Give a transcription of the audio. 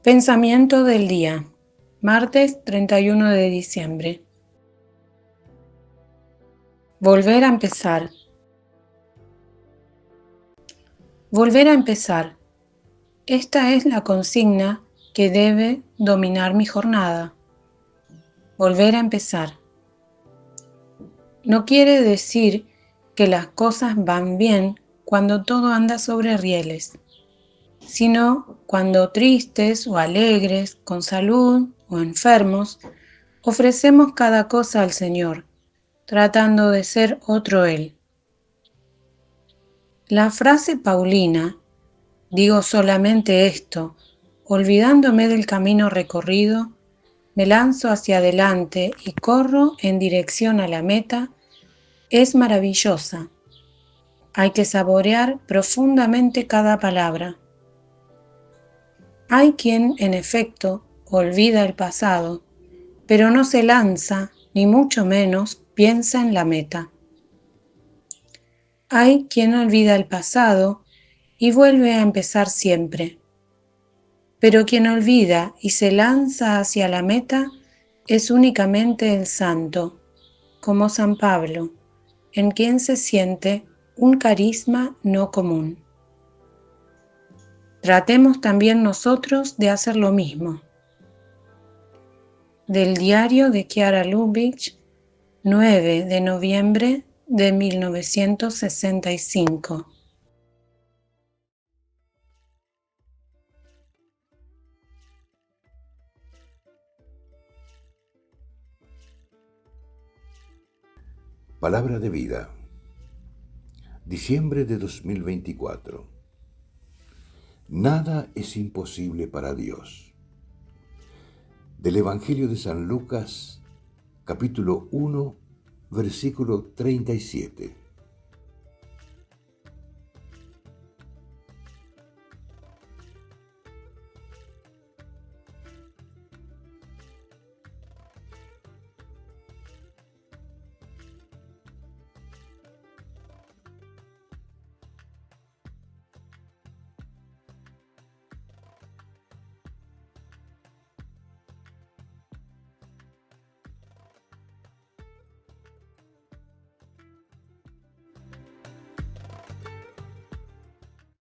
Pensamiento del día, martes 31 de diciembre. Volver a empezar. Volver a empezar. Esta es la consigna que debe dominar mi jornada. Volver a empezar. No quiere decir que las cosas van bien cuando todo anda sobre rieles, sino cuando tristes o alegres, con salud o enfermos, ofrecemos cada cosa al Señor, tratando de ser otro Él. La frase paulina, digo solamente esto, olvidándome del camino recorrido, me lanzo hacia adelante y corro en dirección a la meta, es maravillosa. Hay que saborear profundamente cada palabra. Hay quien, en efecto, olvida el pasado, pero no se lanza, ni mucho menos piensa en la meta. Hay quien olvida el pasado y vuelve a empezar siempre. Pero quien olvida y se lanza hacia la meta es únicamente el santo, como San Pablo, en quien se siente un carisma no común. Tratemos también nosotros de hacer lo mismo. Del diario de Chiara Lubich, 9 de noviembre de 1965. Palabra de vida. Diciembre de 2024. Nada es imposible para Dios. Del Evangelio de San Lucas, capítulo 1, versículo 37.